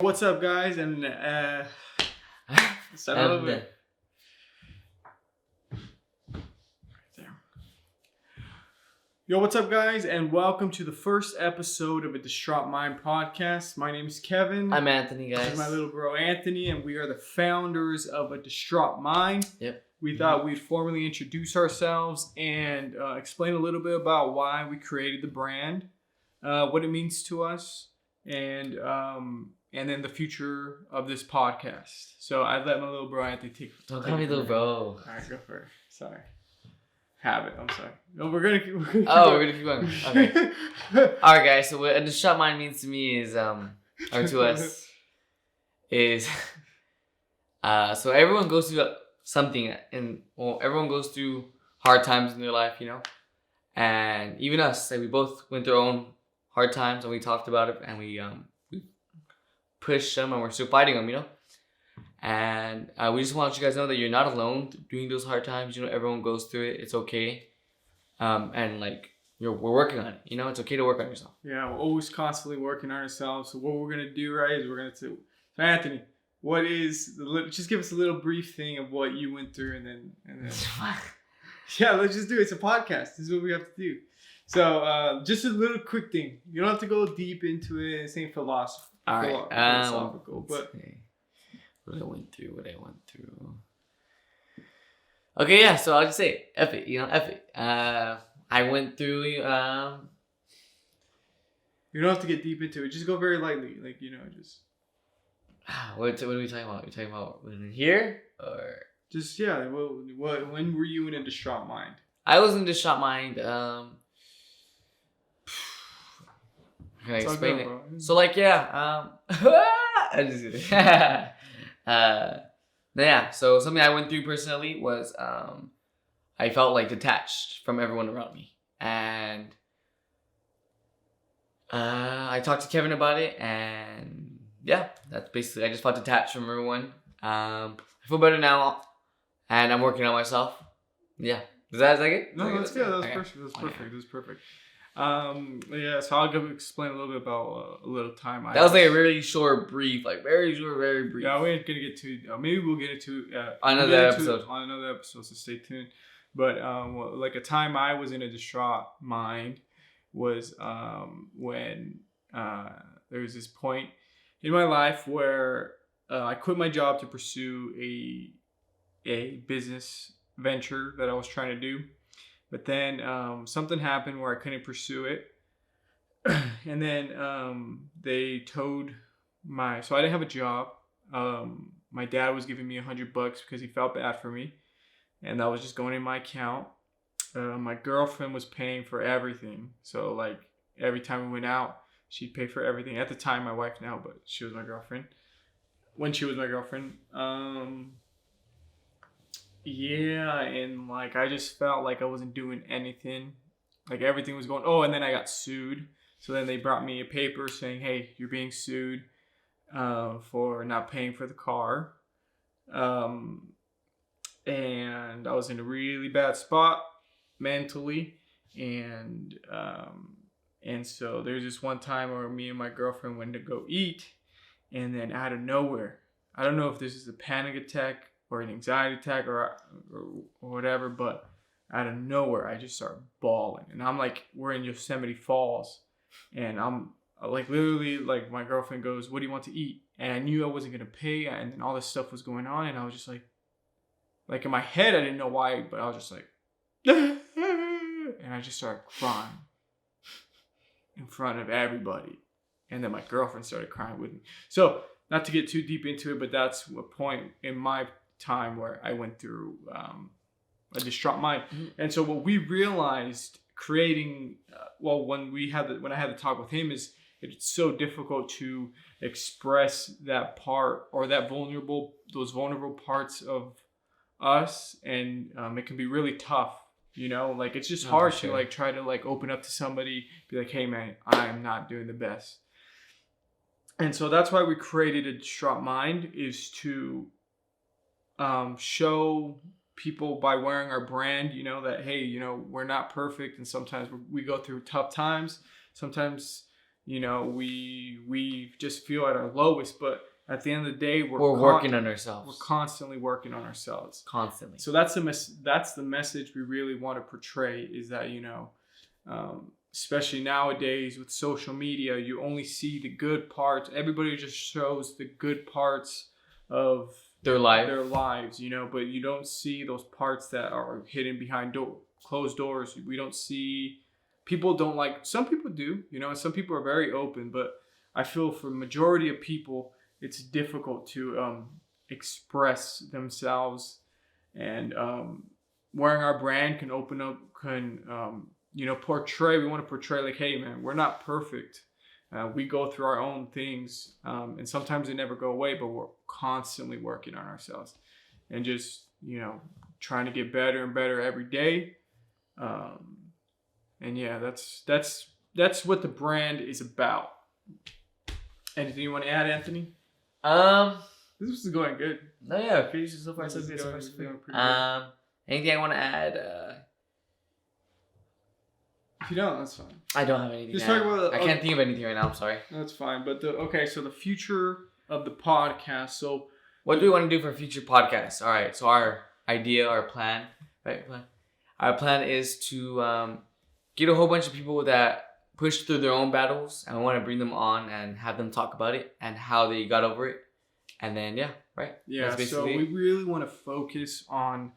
What's up, guys? And start a little bit. Yo, what's up, guys? And welcome to the first episode of a Distraught Mind podcast. My name is Kevin. I'm Anthony, guys. This is my little bro Anthony, and we are the founders of a Distraught Mind. Yep. We thought we'd formally introduce ourselves and explain a little bit about why we created the brand, what it means to us, and then the future of this podcast. So I let my little bro Anthony take. Don't call me little bro. All right, go for it. Sorry. Have it. I'm sorry. No, we're gonna keep We're gonna keep going. Okay. All right, guys. So what a distraught mind means to me is, or to us, is, so everyone goes through something, and everyone goes through hard times in their life, you know, and even us, like we both went through our own hard times, and we talked about it, and we pushed them, and we're still fighting them, you know. And we just want you guys to know that you're not alone during those hard times. You know, everyone goes through it. It's okay. And like we're working on it. You know, it's okay to work on yourself. Yeah, we're always constantly working on ourselves. So what we're gonna do, right, is we're gonna do. So Anthony, what is just give us a little brief thing of what you went through, and then yeah, let's just do it. It's a podcast. This is what we have to do. So just a little quick thing. You don't have to go deep into it. It's ain't philosophy. All right. Philosophical, but. What I went through. Okay, yeah, so I'll just say F it, you know, F it. I went through, You don't have to get deep into it. Just go very lightly, like, you know, just. What are we talking about? You're talking about in here? Or? Just, yeah, when were you in a distraught mind? I was in distraught mind, can I explain it? Bro. So, like, yeah, I just kidding. Yeah, so something I went through personally was I felt like detached from everyone around me, and I talked to Kevin about it, and yeah, that's basically, I just felt detached from everyone. I feel better now, and I'm working on myself. Yeah, is that it? No, that's good. That was perfect. That was perfect. Yeah, so I'll explain a little bit about a little time. That was like a really short, brief, like very short, very brief. Yeah, we ain't gonna get to. Maybe we'll get into on another episode. So stay tuned. But like a time I was in a distraught mind was when there was this point in my life where I quit my job to pursue a business venture that I was trying to do. But then something happened where I couldn't pursue it. And then they towed so I didn't have a job. My dad was giving me $100 because he felt bad for me. And that was just going in my account. My girlfriend was paying for everything. So like every time we went out, she'd pay for everything. At the time, my wife now, but she was my girlfriend. When she was my girlfriend. Yeah, and like I just felt like I wasn't doing anything. Like everything was going. Oh, and then I got sued. So then they brought me a paper saying, "Hey, you're being sued for not paying for the car." And I was in a really bad spot mentally, and so there's this one time where me and my girlfriend went to go eat, and then out of nowhere, I don't know if this is a panic attack or an anxiety attack or whatever, but out of nowhere, I just start bawling. And I'm like, we're in Yosemite Falls, and I'm like, literally, like, my girlfriend goes, "What do you want to eat?" And I knew I wasn't going to pay, and then all this stuff was going on, and I was just like in my head, I didn't know why, but I was just like, and I just started crying in front of everybody. And then my girlfriend started crying with me. So, not to get too deep into it, but that's a point in my time where I went through a distraught mind. And so what we realized creating when I had the talk with him is it's so difficult to express that part or those vulnerable parts of us, and it can be really tough, you know, like it's just hard to like try to like open up to somebody, be like, "Hey man, I'm not doing the best." And so that's why we created a distraught mind, is to show people by wearing our brand, you know, that, hey, you know, we're not perfect, and sometimes we go through tough times. Sometimes, we just feel at our lowest, but at the end of the day, we're working on ourselves. We're constantly working on ourselves. Constantly. So that's the message we really want to portray, is that, especially nowadays with social media, you only see the good parts. Everybody just shows the good parts of their lives, but you don't see those parts that are hidden behind closed doors. We don't see, people don't like, some people do, and some people are very open, but I feel for the majority of people, it's difficult to express themselves, and wearing our brand can open up, portray. We want to portray like, hey man, we're not perfect. We go through our own things, and sometimes they never go away, but we're constantly working on ourselves, and just trying to get better and better every day. And yeah, that's what the brand is about. Anything you want to add, Anthony? This is going good. No, yeah, pretty so far so good. Anything I want to add? If you don't, that's fine. I don't have anything. Just talk about. I can't think of anything right now. I'm sorry. That's fine. But so the future of the podcast. So what do we want to do for future podcasts? All right. So our idea, our plan, right? Our plan is to get a whole bunch of people that push through their own battles, and we want to bring them on and have them talk about it and how they got over it. And then right. Yeah. So we really want to focus on.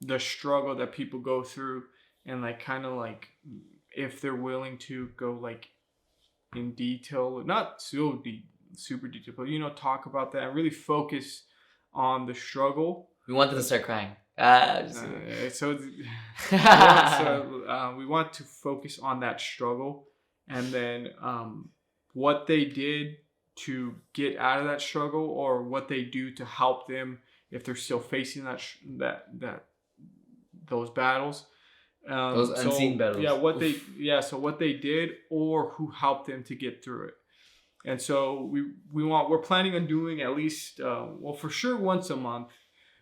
The struggle that people go through, and if they're willing to go in detail, not so super detail, but talk about that and really focus on the struggle. We want them to start crying. So we want to focus on that struggle, and then what they did to get out of that struggle, or what they do to help them if they're still facing those battles, those unseen battles. So what they did, or who helped them to get through it. And so we're planning on doing at least for sure once a month,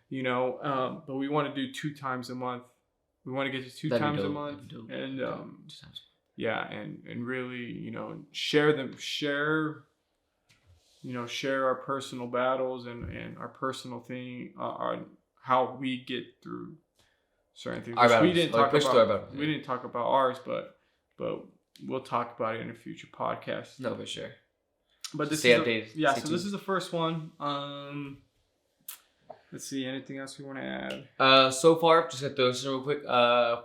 but we want to do 2 times a month. We want to get to 2 times a month, and and really share our personal battles and our personal thing on how we get through certain things. We didn't talk about ours, but we'll talk about it in a future podcast. No, for sure. But this Stay is updated. This is the first one. Let's see. Anything else we want to add? So far, just gonna throw this in real quick.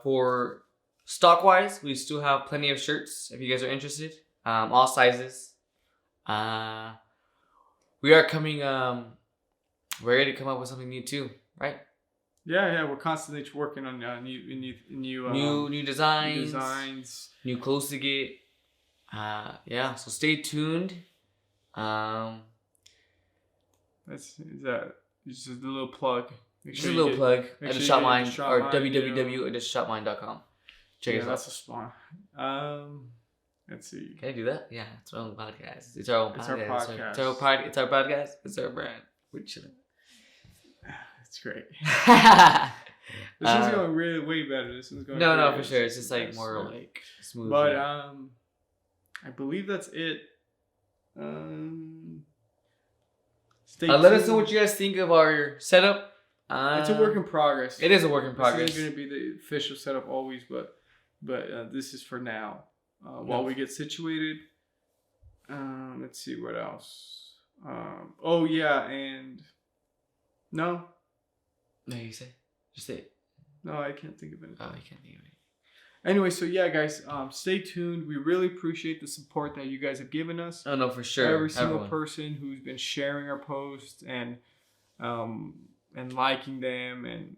For stock wise, we still have plenty of shirts if you guys are interested. All sizes. We are coming. We're ready to come up with something new too, right? Yeah, we're constantly working on new designs, new clothes to get. So stay tuned. It's just a little plug. Just a little plug. AdishShopMine or www.adishshopmine.com. Check it out. That's a spawn. Let's see. Can I do that? Yeah, it's our own podcast. It's our podcast. It's our podcast. It's our brand. We're chilling. It's great. This one's going really way better. This one's going. No, for sure. It's just more smooth. But I believe that's it. Stay tuned. Let us know what you guys think of our setup. It's a work in progress. It is a work in progress. This isn't going to be the official setup always, but this is for now. While we get situated. Let's see what else. And no. No, you say. Just say it. No, I can't think of anything. Oh, you can't think of anything. Anyway, so yeah, guys, stay tuned. We really appreciate the support that you guys have given us. Oh no, for sure. Every single person who's been sharing our posts and liking them, and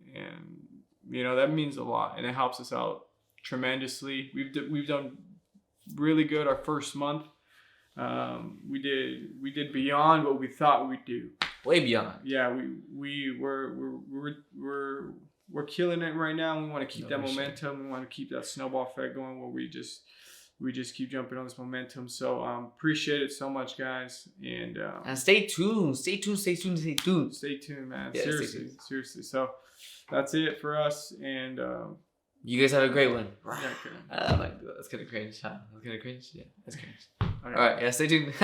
that means a lot, and it helps us out tremendously. We've done really good our first month. We did beyond what we thought we'd do. Way beyond. Yeah, we're killing it right now. We want to keep that momentum. Sure. We want to keep that snowball effect going, where we just keep jumping on this momentum. So appreciate it so much, guys, and stay tuned. Stay tuned, man. Yeah, seriously. So that's it for us, and You guys have a great one. Yeah, okay. Like, that's kind of cringe, huh? That's kind of cringe. Yeah, that's cringe. Okay. All right, yeah, stay tuned.